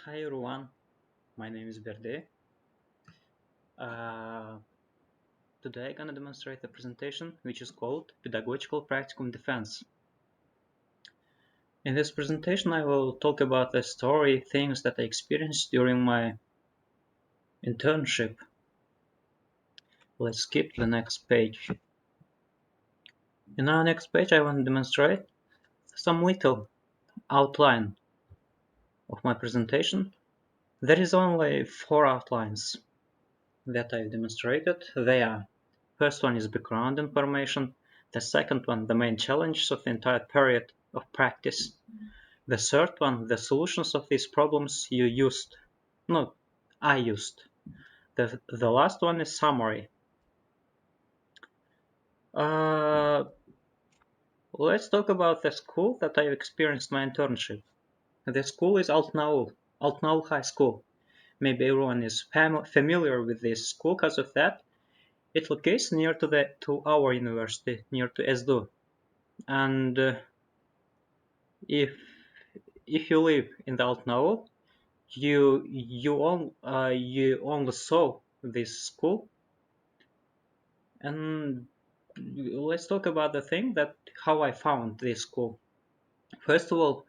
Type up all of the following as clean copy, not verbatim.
Hi everyone, my name is Verde. Uh, Today I'm gonna demonstrate a presentation which is called Pedagogical Practicum Defense. In this presentation I will talk about the story, things that I experienced during my internship. Let's skip to the next page. In our next page I want to demonstrate some little outline of my presentation. There is only 4 outlines that I've demonstrated. They are: first one is background information, the second one the main challenges of the entire period of practice, the third one the solutions of these problems you used, no, I used. The last one is summary. Uh, let's talk about the school that I experienced my internship. The school is Altnaul High School. Maybe everyone is familiar with this school because of that. It locates near to our university, near to SDU. And if if you live in the Altnaul, you only saw this school. And let's talk about the thing that how I found this school. First of all,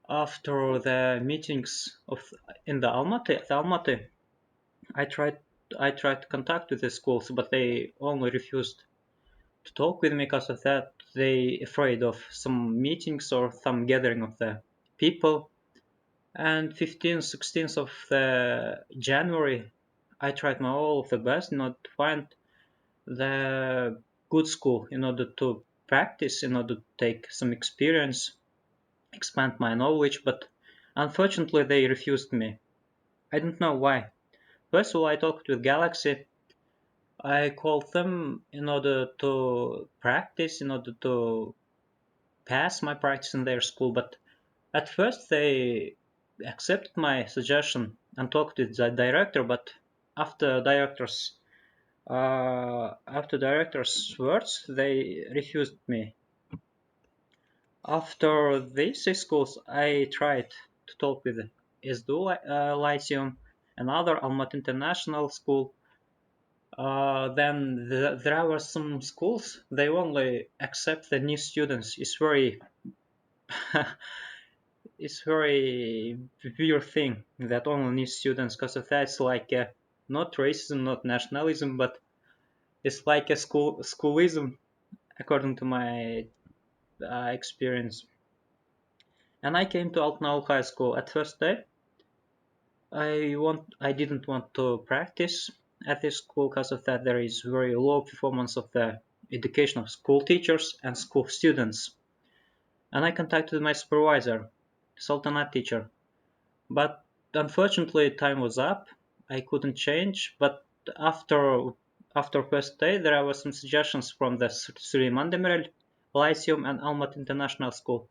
after the meetings of in the Almaty, I tried I tried to contact with the schools, but they only refused to talk with me because of that. They afraid of some meetings or some gathering of the people. And 15th, 16th of the January, I tried my all of the best in order to find the good school in order to practice, in order to take some experience, expand my knowledge, but unfortunately they refused me. I don't know why. First of all, I talked with Galaxy. I called them in order to practice, in order to pass my practice in their school, but at first they accepted my suggestion and talked with the director, but after director's after director's words, they refused me. After these schools, I tried to talk with SDU Lyceum, another Almaty International School. Then there were some schools, they only accept the new students. It's very it's very weird thing that only new students, because of that it's like not racism, not nationalism, but it's like a schoolism according to my experience. And I came to Altnaul High School. At first day, I didn't want to practice at this school because of that there is very low performance of the education of school teachers and school students. And I contacted my supervisor, Sultanat teacher, but unfortunately time was up. I couldn't change. But after after first day, there were some suggestions from the Süleyman Demirel Lyceum and Almaty International School.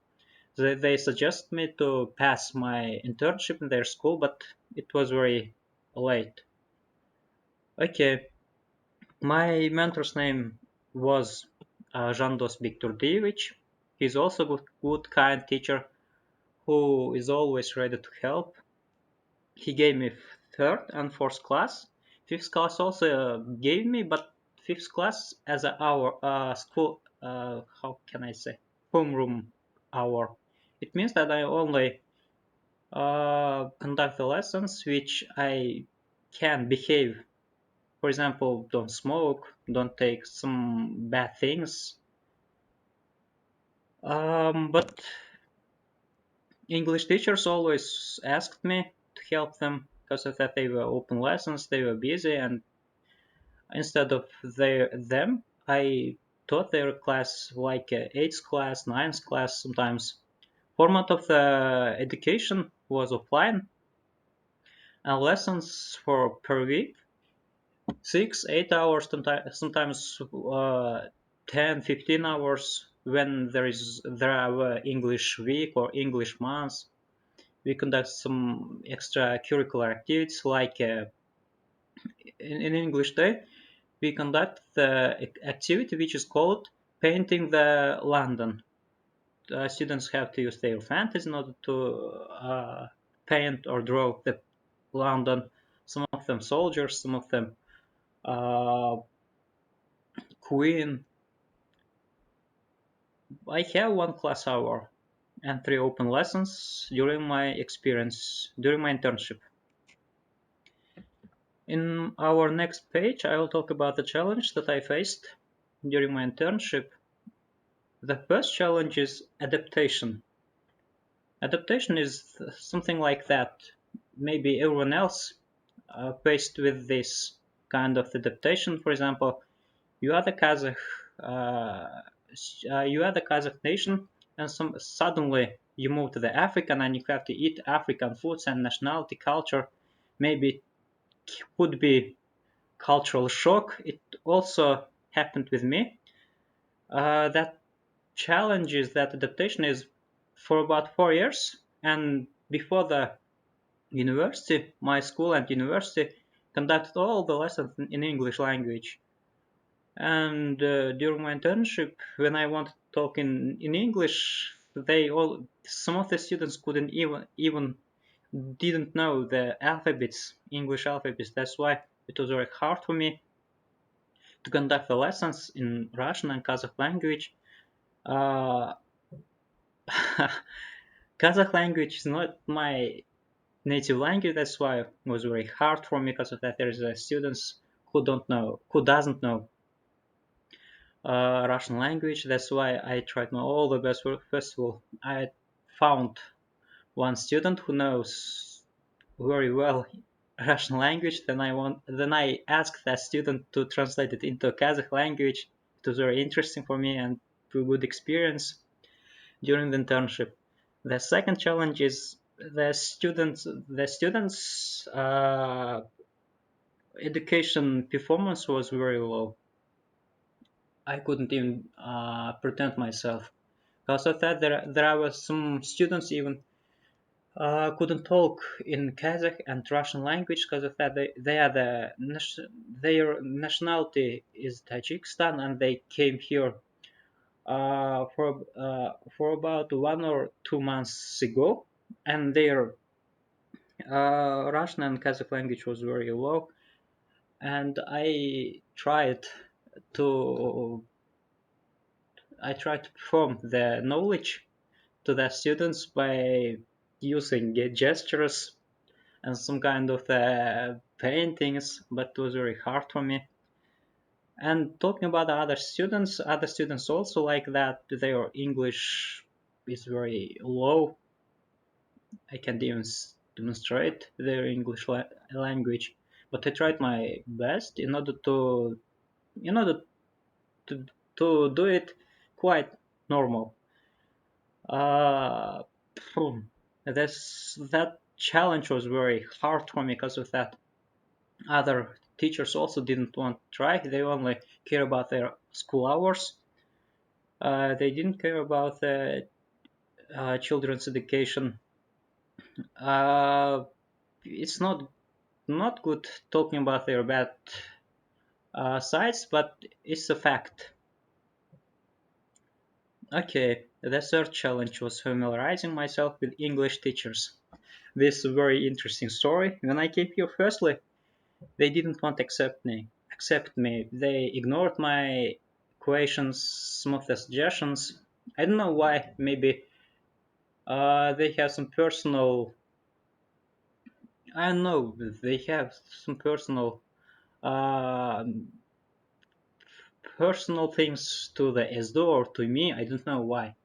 They suggest me to pass my internship in their school, but it was very late. Okay, my mentor's name was Jandos Bikturdievich. He's also a good, kind teacher who is always ready to help. He gave me third and fourth class. Fifth class also gave me, but fifth class as a hour school. How can I say? Homeroom hour. It means that I only conduct the lessons which I can behave. For example, don't smoke, don't take some bad things. But English teachers always asked me to help them because of that they were open lessons, they were busy, and instead of them, I taught their class like 8th class, 9th class sometimes. Format of the education was offline and lessons for per week 6 8 hours, sometimes 10 15 hours. When there are English week or English months, we conduct some extracurricular activities like in English day we conduct the activity which is called painting the London. Students have to use their fantasy in order to paint or draw the London. Some of them soldiers, some of them uh, Queen. I have one class hour and three open lessons during my experience, during my internship. In our next page, I will talk about the challenge that I faced during my internship. The first challenge is adaptation. Adaptation is something like that. Maybe everyone else faced with this kind of adaptation. For example, you are the Kazakh, uh, you are the Kazakh nation, and suddenly you move to the African and you have to eat African foods and nationality culture. Maybe it would be cultural shock. It also happened with me. That challenges that adaptation is for about 4 years, and before the university, my school and university conducted all the lessons in English language. And during my internship, when I wanted to talk in English, they all some of the students couldn't even didn't know the alphabets, English alphabets. That's why it was very hard for me to conduct the lessons in Russian and Kazakh language. Uh, Kazakh language is not my native language. That's why it was very hard for me because of that. There's students who doesn't know Russian language. That's why I tried my all the best. First of all, I found one student who knows very well Russian language. Then I asked that student to translate it into Kazakh language. It was very interesting for me and a good experience during the internship. The second challenge is the students education performance was very low. I couldn't even pretend myself. Because of that, there were some students even couldn't talk in Kazakh and Russian language because of that. They are their nationality is Tajikistan and they came here for about 1 or 2 months ago, and their Russian and Kazakh language was very low. And to I tried to perform the knowledge to the students by using gestures and some kind of paintings, but it was very hard for me. And talking about the other students also like that. Their English is very low. I can't even demonstrate their English language, but I tried my best in order to do it quite normal. Uh, that challenge was very hard for me because of that. Other teachers also didn't want to try. They only care about their school hours. They didn't care about the children's education. Uh, it's not good talking about their bad sides, but it's a fact. Okay, the third challenge was familiarizing myself with English teachers. This is a very interesting story. When I came here, firstly, they didn't want to accept me. They ignored my questions, some of the suggestions. I don't know why. Maybe they have some I don't know. They have some uh, personal things to the SD or to me. I don't know why.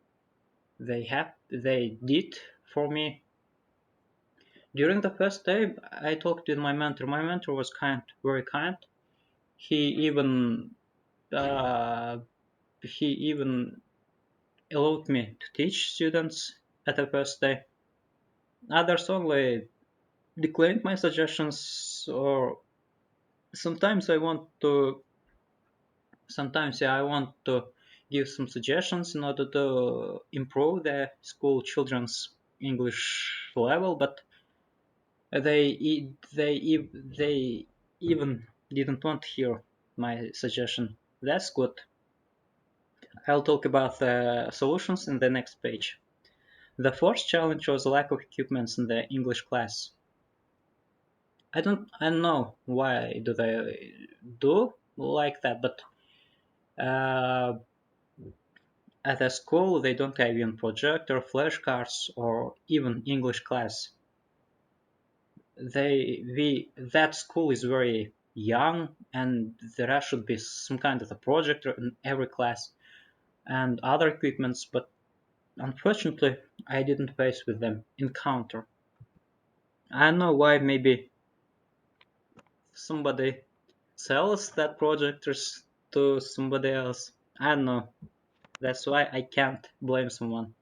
They did for me. During the first day, I talked with my mentor. My mentor was kind, very kind. He even uh, he even allowed me to teach students at the first day. Others only declined my suggestions, or sometimes I want to. Sometimes yeah, I want to give some suggestions in order to improve the school children's English level, but they even didn't want to hear my suggestion. That's good. I'll talk about the solutions in the next page. The fourth challenge was lack of equipments in the English class. I don't know why do they do like that, but uh, at the school they don't have even projector, flashcards, or even English class. That school is very young, and there should be some kind of a projector in every class and other equipments, but unfortunately I didn't face with them encounter. I don't know why. Maybe somebody sells that projectors to somebody else. I don't know. That's why I can't blame someone.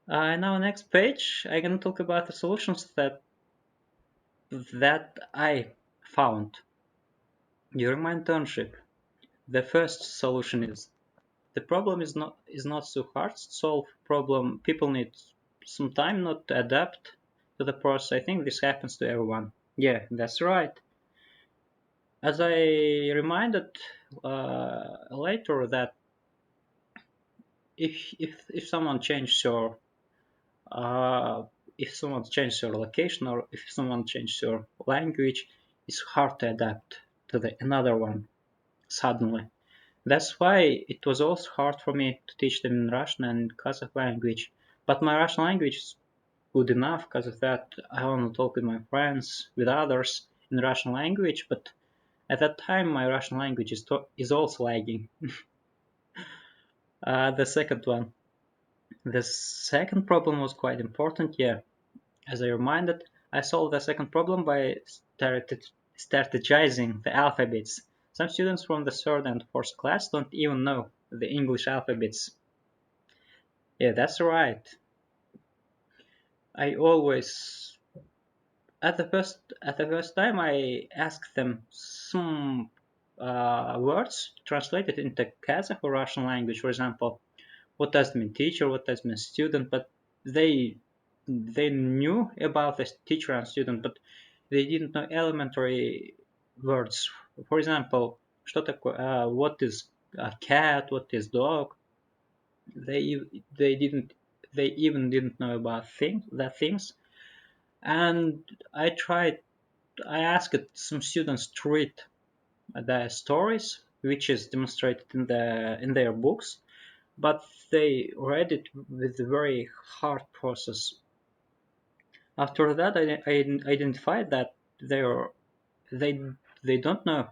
Now next page, I can talk about the solutions that I found during my internship. The first solution is the problem is not so hard to solve. Problem people need some time not to adapt to the process. I think this happens to everyone. Yeah, that's right. As I reminded later that if someone changes your uh, if someone changes your location or if someone changes your language, it's hard to adapt to the another one suddenly. That's why it was also hard for me to teach them in Russian and Kazakh language. But my Russian language is good enough because of that. I want to talk with my friends, with others in Russian language. But at that time, my Russian language is also lagging. The second one. The second problem was quite important. Yeah, as I reminded, I solved the second problem by strategizing the alphabets. Some students from the third and fourth class don't even know the English alphabets. Yeah, that's right. I always at the first time I asked them some words translated into Kazakh or Russian language. For example, what does it mean teacher? What does it mean student? But they they knew about the teacher and student, but they didn't know elementary words. For example, what is a cat? What is dog? They didn't they even didn't know about things. And I asked some students to read the stories, which is demonstrated in their books, but they read it with a very hard process. After that, I identified that they they don't know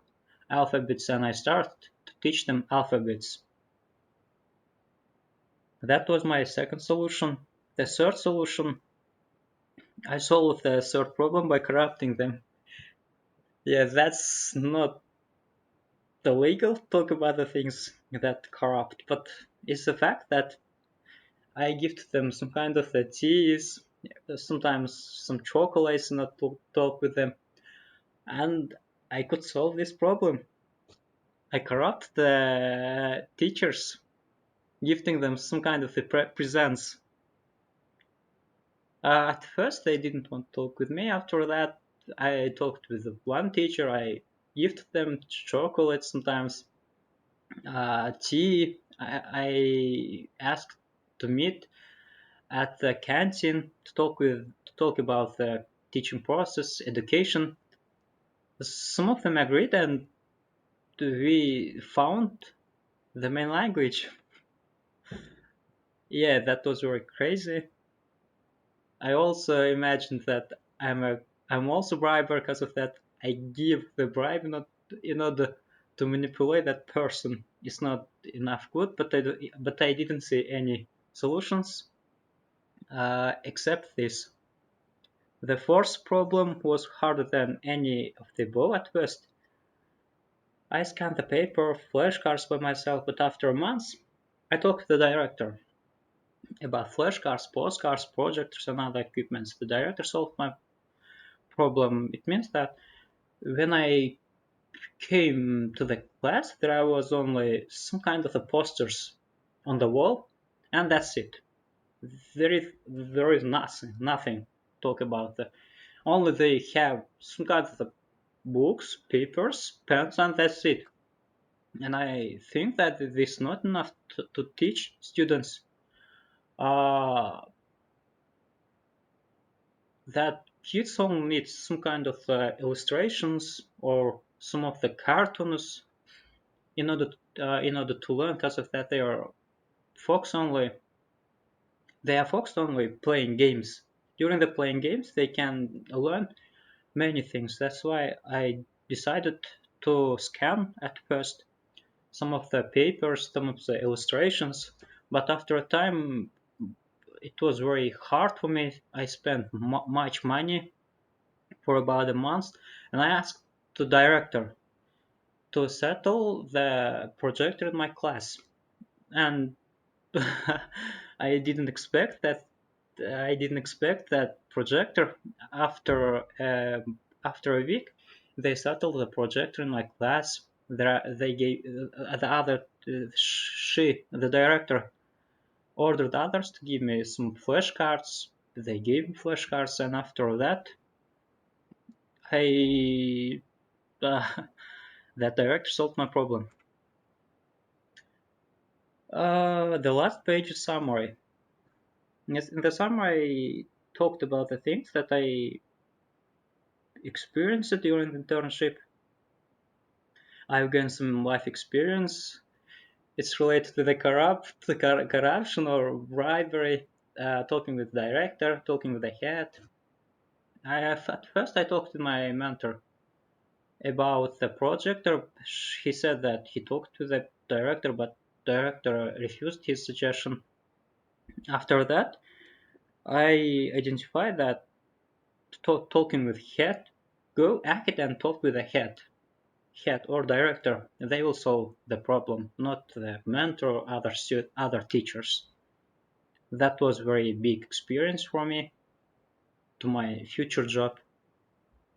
alphabets, and I started to teach them alphabets. That was my second solution. The third solution, I solved the third problem by corrupting them. Yeah, that's not illegal to talk about the things that corrupt, but it's the fact that I give them some kind of the teas, sometimes some chocolates, not to talk with them, and I could solve this problem. I corrupt the teachers, gifting them some kind of the presents. At first, they didn't want to talk with me. After that, I talked with one teacher. I gifted them chocolate sometimes, tea. I asked to meet at the canteen to talk about the teaching process, education. Some of them agreed, and we found the main language. Yeah, that was very crazy. I also imagined that I'm also briber because of that. I give the bribe not in order to manipulate that person. It's not enough good, but I didn't see any solutions except this. The fourth problem was harder than any of the above at first. I scanned the paper, flashcards by myself, but after months, I talked to the director about flashcards, postcards, projectors, and other equipments. The director solved my problem. It means that when I came to the class, there was only some kind of a posters on the wall, and that's it. There is nothing to talk about. Only they have some kind of the books, papers, pens, and that's it. And I think that this is not enough to teach students uh, that kids only need some kind of illustrations or some of the cartoons in order to learn. Because of that, folks only they are focused only playing games. During the playing games, they can learn many things. That's why I decided to scan at first some of the papers, some of the illustrations. But after a time, it was very hard for me. I spent much money for about a month, and I asked the director to settle the projector in my class. And I didn't expect that. I didn't expect that projector. After a week, they settled the projector in my class. They gave the director ordered others to give me some flashcards. They gave me flashcards, and after that, I that director solved my problem. The last page is summary. Yes, in the summary, I talked about the things that I experienced during the internship. I've gained some life experience. It's related to the corruption or bribery. Talking with the director, talking with the head. At first I talked to my mentor about the project. He said that he talked to the director, but director refused his suggestion. After that, I identified that talking with head, go ahead and talk with the head or director. They will solve the problem, not the mentor or other teachers. That was very big experience for me to my future job.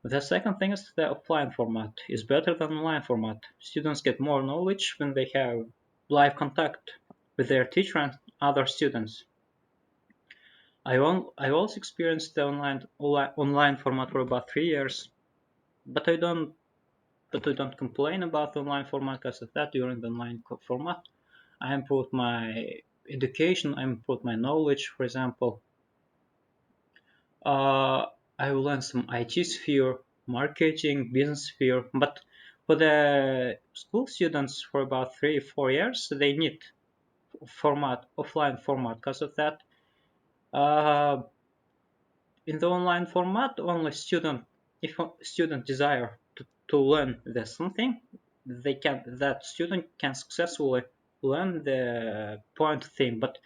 The second thing is the offline format is better than online format. Students get more knowledge when they have live contact with their teacher and other students. I also experienced the online format for about 3 years, but I don't complain about the online format because of that. During the online format, I improved my education, I improved my knowledge. For example, uh, I learned some IT sphere, marketing, business sphere. But for the school students, for about 3 4 years, they need offline format. Because of that, uh, in the online format, only if a student desire to learn something, that student can successfully learn the point thing. But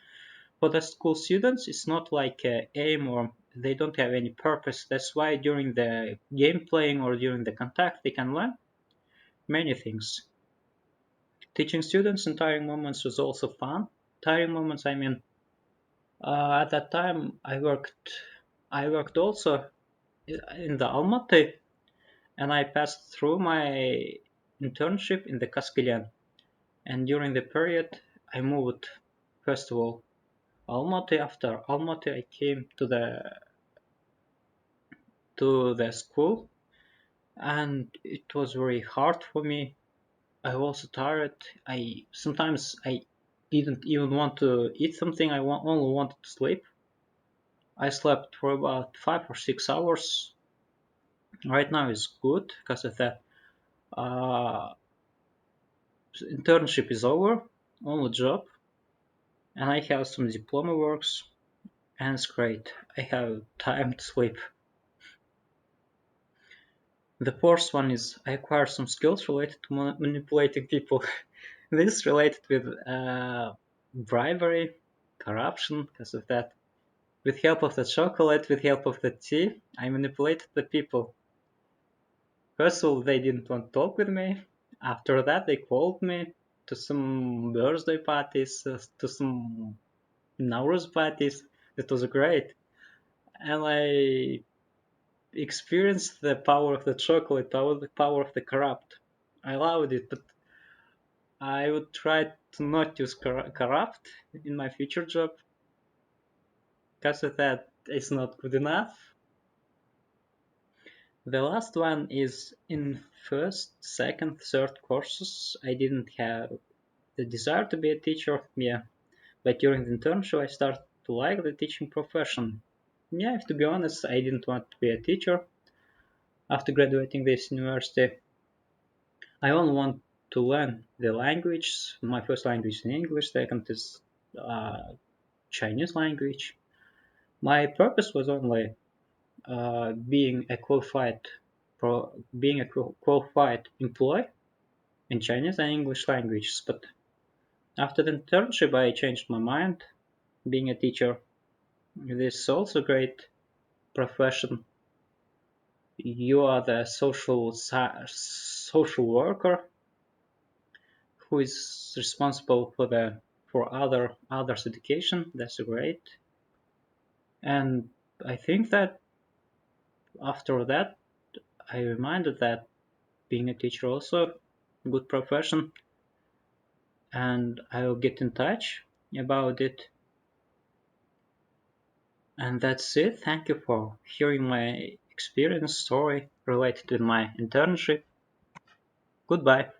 for the school students, it's not like a aim or they don't have any purpose. That's why during the game playing or during the contact, they can learn many things. Teaching students in tiring moments was also fun. Tiring moments, I mean, at that time I worked also in the Almaty, and I passed through my internship in the Kaskelian. And during the period, I moved, first of all, Almaty. After Almaty, I came to the school, and it was very hard for me. I was so tired. I didn't even want to eat something. Only wanted to sleep. I slept for about 5 or 6 hours. Right now is good because of that. Uh, Internship is over, only job, and I have some diploma works, and it's great. I have time to sleep. The fourth one is I acquire some skills related to manipulating people. This related with bribery, corruption, because of that. With help of the chocolate, with help of the tea, I manipulated the people. First of all, they didn't want to talk with me. After that, they called me to some birthday parties, to some Nauruz parties. It was great. And I experienced the power of the chocolate, the power of the corrupt. I loved it, but I would try to not use corrupt in my future job because of that it's not good enough. The last one is in first, second, third courses. I didn't have the desire to be a teacher, yeah, but during the internship to like the teaching profession. Yeah, to be honest, I didn't want to be a teacher after graduating this university. I only want to learn the language. My first language is English, second is uh, Chinese language. My purpose was only being a qualified employee in Chinese and English languages. But after the internship, I changed my mind. Being a teacher, this is also a great profession. You are the social worker who is responsible for others' education. That's great. And I think that after that, I reminded that being a teacher also a good profession, and I'll get in touch about it. And that's it. Thank you for hearing my experience story related to my internship. Goodbye.